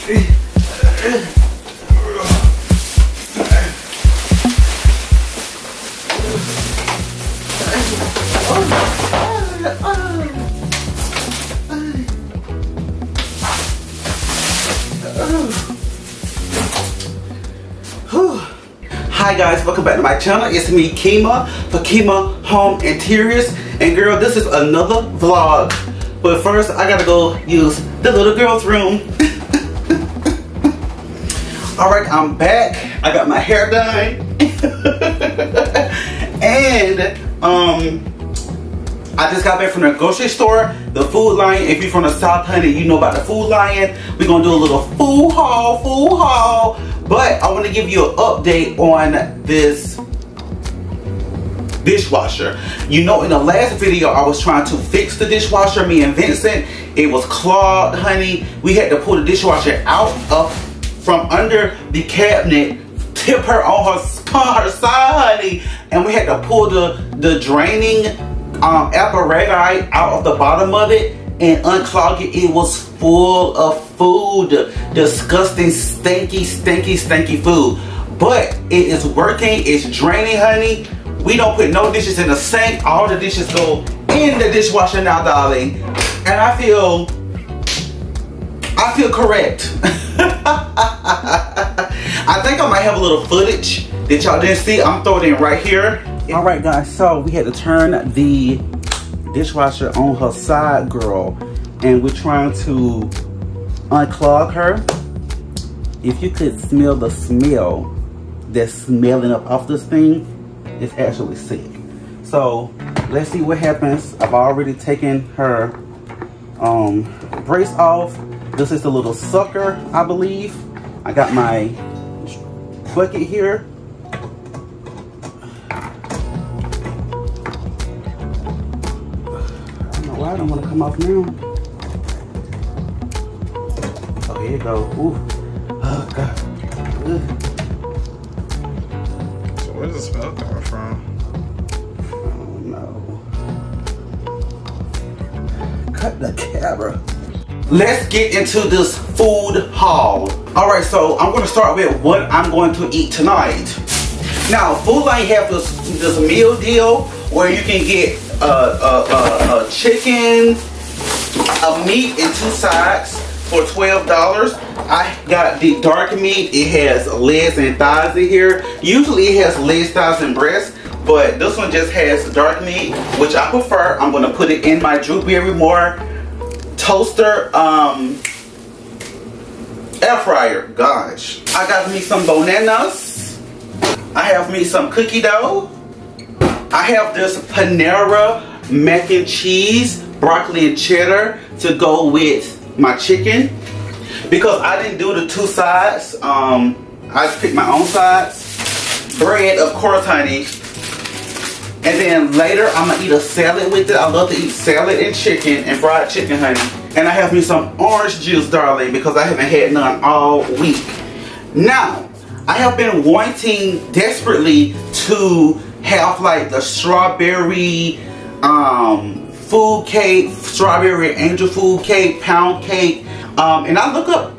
Hi guys, welcome back to my channel. It's me, Keema, for Keema Home Interiors. And girl, this is another vlog. But first, I gotta go use the little girl's room. Alright, I'm back. I got my hair done. And I just got back from the grocery store, the Food Lion. If you're from the South, honey, you know about the Food Lion. We're gonna do a little food haul. But I want to give you an update on this dishwasher. You know, in the last video, I was trying to fix the dishwasher, me and Vincent. It was clogged, honey. We had to pull the dishwasher out from under the cabinet, tip her on her side, honey, and we had to pull the draining apparatus out of the bottom of it and unclog it. It was full of food, disgusting, stinky food. But it is working. It's draining, honey. We don't put no dishes in the sink. All the dishes go in the dishwasher now, darling. And I feel correct. I think I might have a little footage that y'all didn't see. I'm throwing it in right here. All right, guys. So we had to turn the dishwasher on her side, girl, and we're trying to unclog her. If you could smell the smell that's smelling up off this thing, it's actually sick. So let's see what happens. I've already taken her brace off. This is the little sucker, I believe. I got my bucket here. Why I don't want to come off now. Oh, here you go. Ooh. Oh, God. Ugh. So where's the smell coming from? Oh, no. Cut the camera. Let's get into this food haul. Alright, so I'm going to start with what I'm going to eat tonight. Now, Food Lion have this meal deal where you can get a chicken, a meat, and 2 sides for $12. I got the dark meat. It has legs and thighs in here. Usually it has legs, thighs, and breasts, but this one just has dark meat, which I prefer. I'm gonna put it in my Drew Barrymore toaster air fryer. Gosh, I got me some bananas. I have me some cookie dough. I have this Panera mac and cheese, broccoli and cheddar to go with my chicken. Because I didn't do the 2 sides, I just picked my own sides. Bread, of course, honey. And then later, I'm going to eat a salad with it. I love to eat salad and chicken and fried chicken, honey. And I have me some orange juice, darling, because I haven't had none all week. Now, I have been wanting desperately to have like the strawberry food cake, strawberry angel food cake, pound cake. And I look up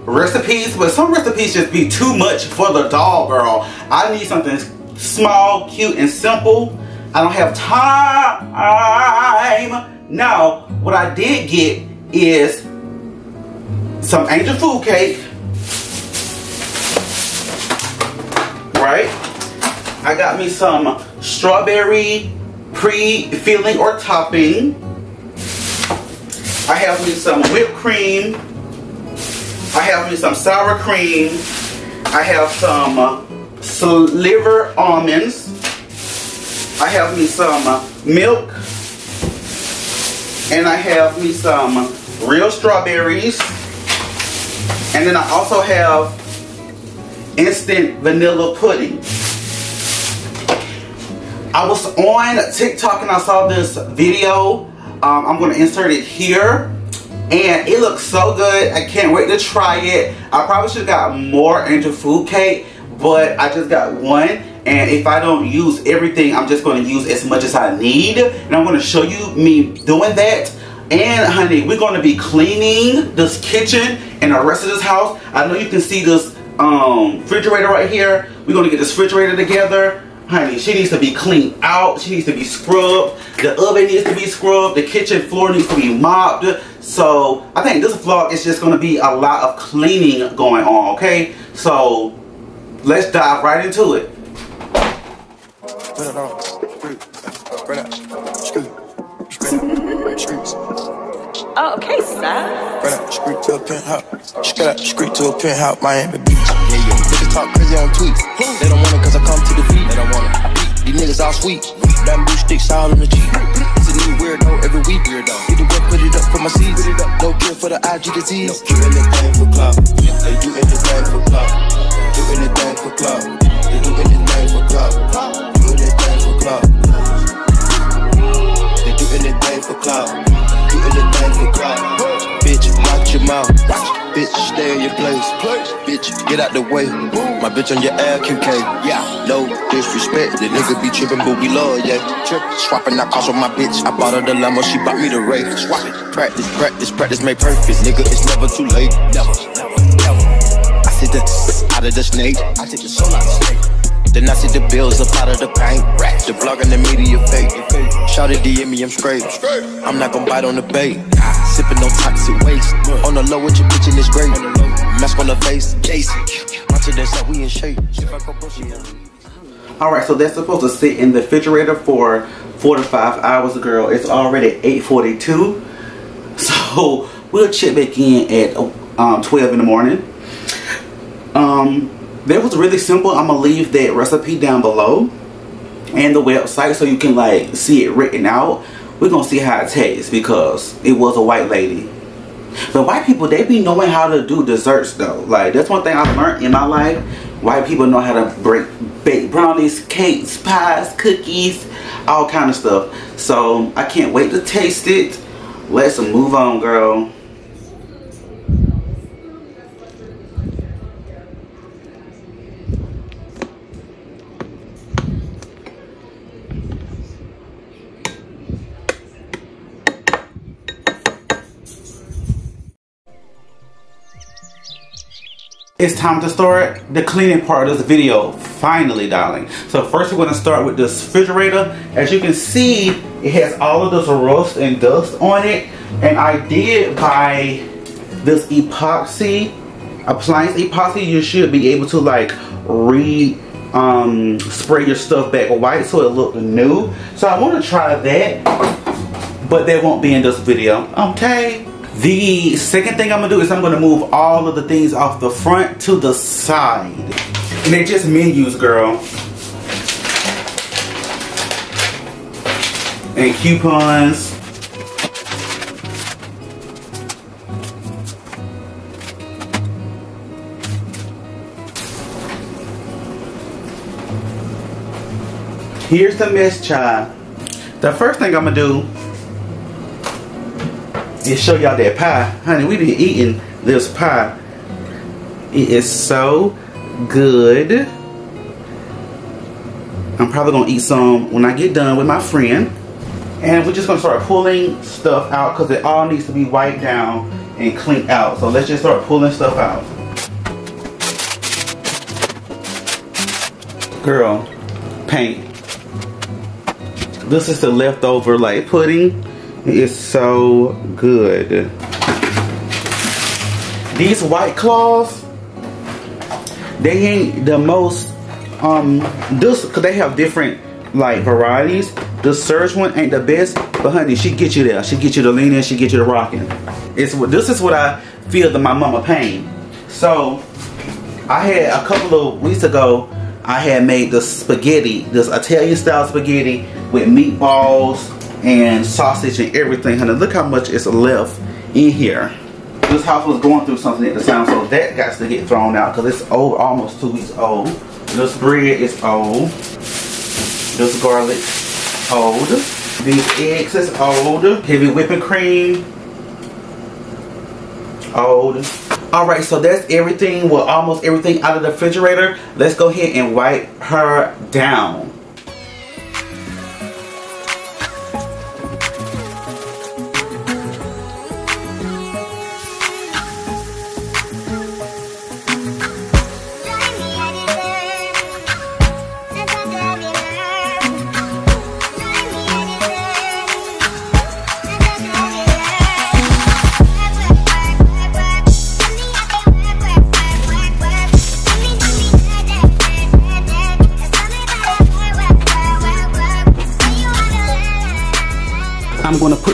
recipes, but some recipes just be too much for the doll, girl. I need something small, cute, and simple. I don't have time. Now, what I did get is some angel food cake. Right? I got me some strawberry pre-filling or topping. I have me some whipped cream. I have me some sour cream. I have some sliver almonds. I have me some milk. And I have me some real strawberries. And then I also have instant vanilla pudding. I was on TikTok and I saw this video. I'm going to insert it here. And it looks so good. I can't wait to try it. I probably should have got more angel food cake, but I just got one. And if I don't use everything, I'm just going to use as much as I need. And I'm going to show you me doing that And honey, we're going to be cleaning this kitchen and the rest of this house. I know you can see this refrigerator right here. We're going to get this refrigerator together. Honey, she needs to be cleaned out. She needs to be scrubbed. The oven needs to be scrubbed. The kitchen floor needs to be mopped. So I think this vlog is just going to be a lot of cleaning going on, okay? So let's dive right into it. Oh, okay, sir. Right up, street to a penthouse. Straight up, street to a penthouse, Miami Beach. Yeah, yeah. Niggas talk crazy on tweets. They don't want it cause I come to the beat. They don't want it. These niggas all sweet. Bamboo sticks all on the Jeep. It's a new weirdo every week. Weirdo. Get the work, put it up for my seeds. No cure for the IG disease. Do anything for clout. They do anything for clout. Do anything for clout. They do anything for clout. Do anything for clout. They do anything for clout. Do anything for clout. Bitch, watch your mouth. Bitch, stay in your place. Bitch, get out the way. My bitch on your LQK. Yeah, no disrespect. The nigga be trippin', but we love, yeah. Swapping out cars with my bitch. I bought her the Lambo, she bought me the Ray. Swap it. Practice, practice, practice, make perfect. Nigga, it's never too late. Never, never, never. I see the out of the snake. I take the soul out of the snake. Then I see the bills up out of the bank. The blog and the media fake. Shout it, DM me, I'm straight. I'm not gon' bite on the bait. Sippin' on toxic waste. On the low with your bitch in this great. Mask on the face, Jason. Watch this out, we in shape. Alright, so that's supposed to sit in the refrigerator for 4 to 5 hours, girl. It's already 8:42. So we'll check back in at 12 in the morning. That was really simple. I'm gonna leave that recipe down below and the website so you can like see it written out. We're gonna see how it tastes because it was a white lady. But white people, they be knowing how to do desserts though. Like that's one thing I've learned in my life. White people know how to bake brownies, cakes, pies, cookies, all kind of stuff. So I can't wait to taste it. Let's move on, girl. It's time to start the cleaning part of this video, finally, darling. So first we're going to start with this refrigerator. As you can see, it has all of this rust and dust on it. And I did buy this epoxy, appliance epoxy. You should be able to like spray your stuff back white so it look new. So I want to try that, but that won't be in this video, okay? The second thing I'm going to do is I'm going to move all of the things off the front to the side. And they're just menus, girl. And coupons. Here's the mess, child. The first thing I'm going to do is show y'all that pie. Honey, we been eating this pie. It is so good. I'm probably gonna eat some when I get done with my friend. And we're just gonna start pulling stuff out because it all needs to be wiped down and cleaned out. So let's just start pulling stuff out. Girl, paint. This is the leftover like pudding. It is so good. These White Claws, they ain't the most this because they have different like varieties. The Surge one ain't the best, but honey, she get you there. She get you the leaning, she get you the rocking. This is what I feel that my mama pain. So I had a couple of weeks ago, I had made the spaghetti, this Italian style spaghetti with meatballs and sausage and everything. Honey, look how much is left in here. This house was going through something at the time, so that got to get thrown out because it's old, almost 2 weeks old. This bread is old. This garlic, old. These eggs is old. Heavy whipping cream, old. Alright, so that's everything, well, almost everything out of the refrigerator. Let's go ahead and wipe her down.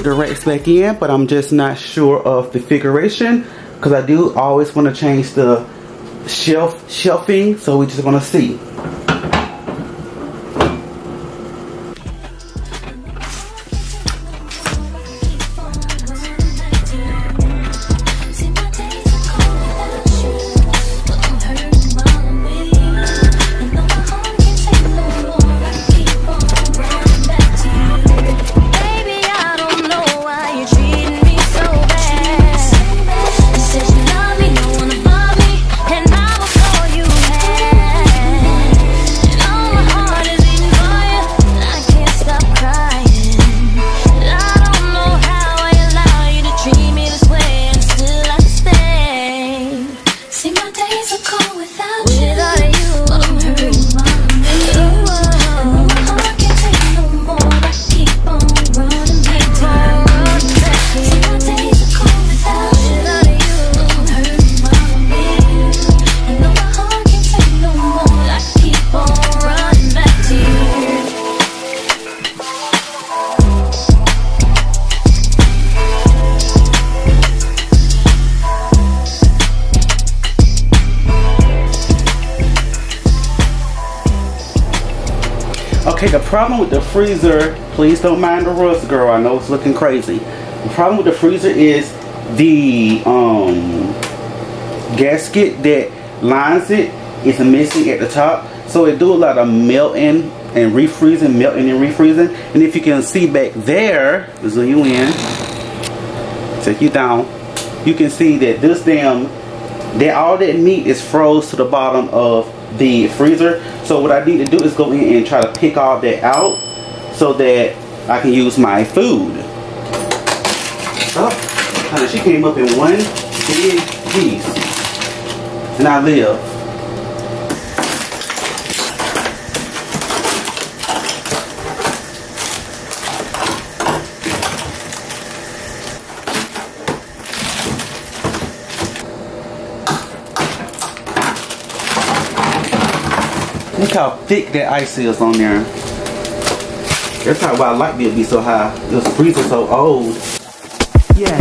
the racks back in, but I'm just not sure of the configuration because I do always want to change the shelving, so we're just gonna see. Okay, the problem with the freezer, please don't mind the rust, girl. I know it's looking crazy. The problem with the freezer is the gasket that lines it is missing at the top. So it do a lot of melting and refreezing, melting and refreezing. And if you can see back there, zoom you in, take you down, you can see that this all that meat is froze to the bottom of the freezer. So what I need to do is go in and try to pick all that out so that I can use my food. Oh, she came up in one big piece, and I live. Look how thick that ice is on there. That's how why I like it to be so high. This freezer so old. Yeah.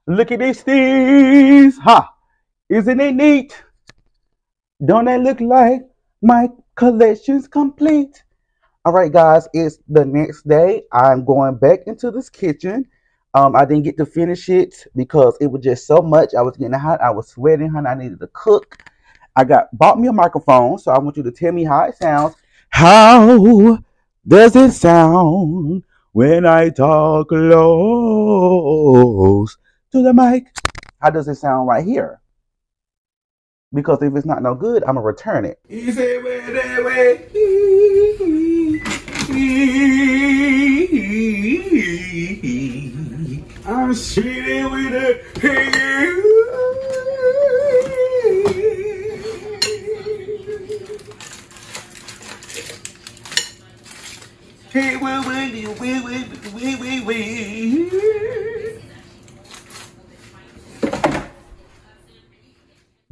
Look at these things, ha! Isn't it neat? Don't that look like my collection's complete? All right, guys, it's the next day. I'm going back into this kitchen. I didn't get to finish it because it was just so much. I was getting hot. I was sweating, honey. I needed to cook. Bought me a microphone, so I want you to tell me how it sounds. How does it sound when I talk close to the mic? How does it sound right here? Because if it's not no good, I'm gonna return it. I'm sitting with a hey,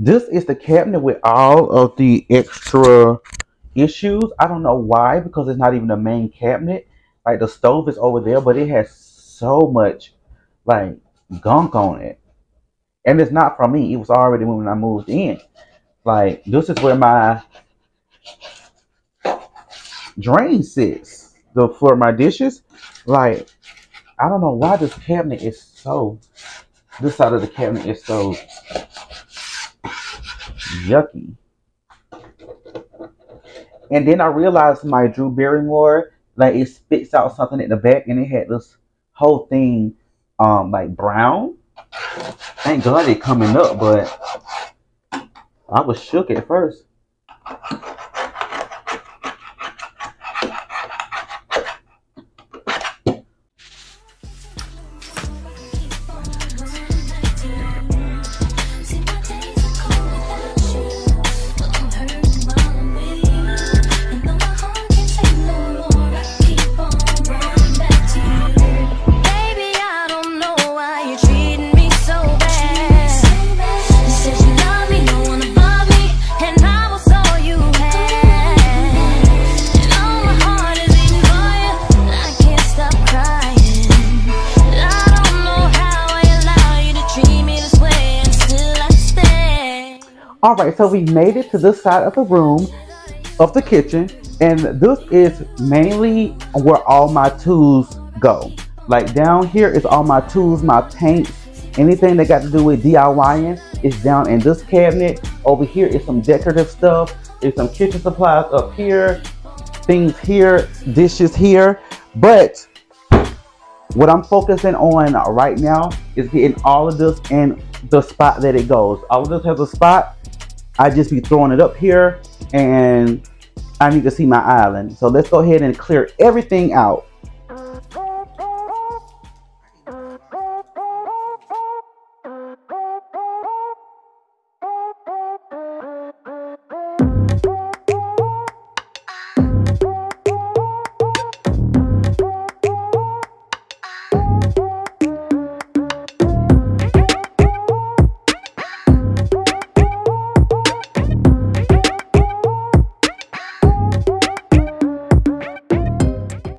this is the cabinet with all of the extra issues. I don't know why, because it's not even the main cabinet. Like the stove is over there, but it has so much like gunk on it. And it's not from me. It was already when I moved in. Like this is where my drain sits. For my dishes. Like I don't know why this cabinet is so, this side of the cabinet is so yucky. And then I realized my Drew Barrymore, like it spits out something at the back, and it had this whole thing like brown. Thank God it coming up, but I was shook at first. Alright, so we made it to this side of the room, of the kitchen, and this is mainly where all my tools go. Like down here is all my tools, my paints, anything that got to do with DIYing is down in this cabinet. Over here is some decorative stuff, there's some kitchen supplies up here, things here, dishes here. But what I'm focusing on right now is getting all of this in the spot that it goes. All of this has a spot. I just be throwing it up here, and I need to see my island. So let's go ahead and clear everything out.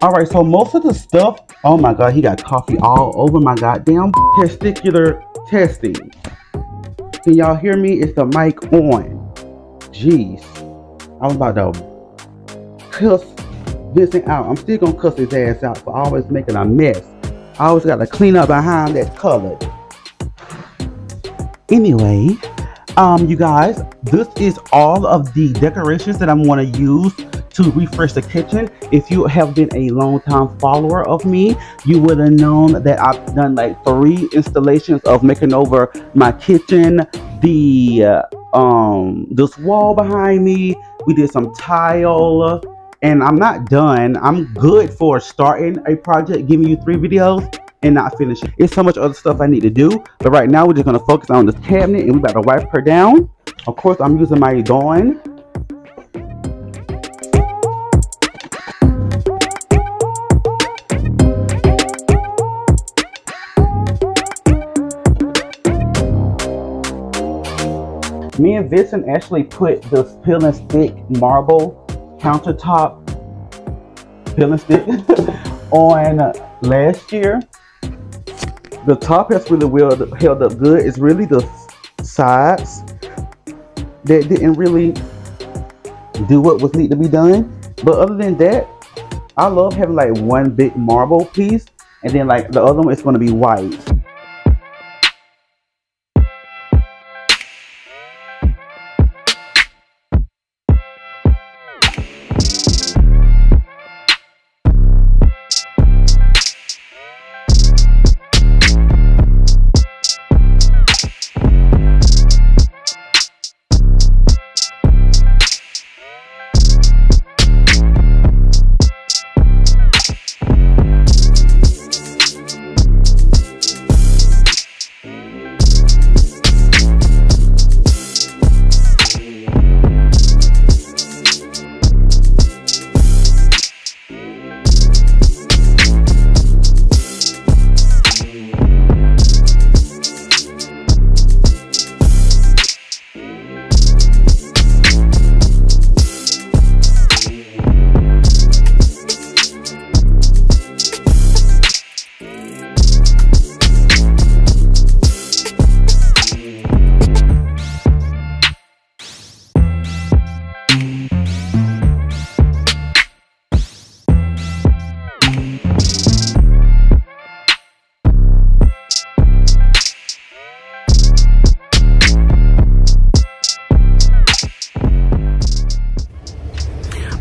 Alright, so most of the stuff, oh my god, he got coffee all over my goddamn testicular testing. Can y'all hear me? Is the mic on? Jeez. I'm about to cuss Vincent out. I'm still gonna cuss his ass out for always making a mess. I always gotta clean up behind that colored. Anyway, you guys, this is all of the decorations that I'm gonna use to refresh the kitchen. If you have been a long time follower of me, you would have known that I've done like 3 installations of making over my kitchen, the this wall behind me. We did some tile, and I'm not done. I'm good for starting a project, giving you 3 videos and not finishing. It's so much other stuff I need to do, but right now we're just gonna focus on this cabinet, and we about to wipe her down. Of course, I'm using my Dawn. Me and Vincent actually put this peel and stick marble countertop peel and stick on last year. The top has really held up good. It's really the sides that didn't really do what was need to be done. But other than that, I love having like one big marble piece, and then like the other one is going to be white.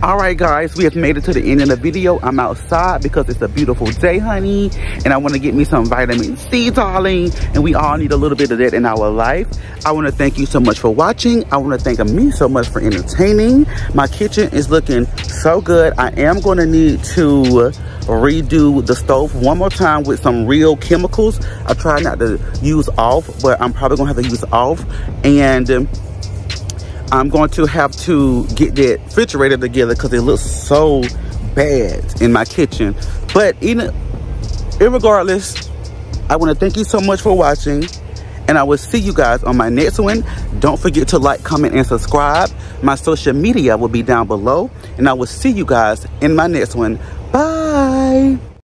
Alright guys, we have made it to the end of the video. I'm outside because it's a beautiful day, honey, and I want to get me some vitamin C, darling, and we all need a little bit of that in our life. I want to thank you so much for watching. I want to thank me so much for entertaining. My kitchen is looking so good. I am going to need to redo the stove one more time with some real chemicals. I try not to use off, but I'm probably going to have to use off, and I'm going to have to get that refrigerator together because it looks so bad in my kitchen. But irregardless, I want to thank you so much for watching, and I will see you guys on my next one. Don't forget to like, comment, and subscribe. My social media will be down below, and I will see you guys in my next one. Bye.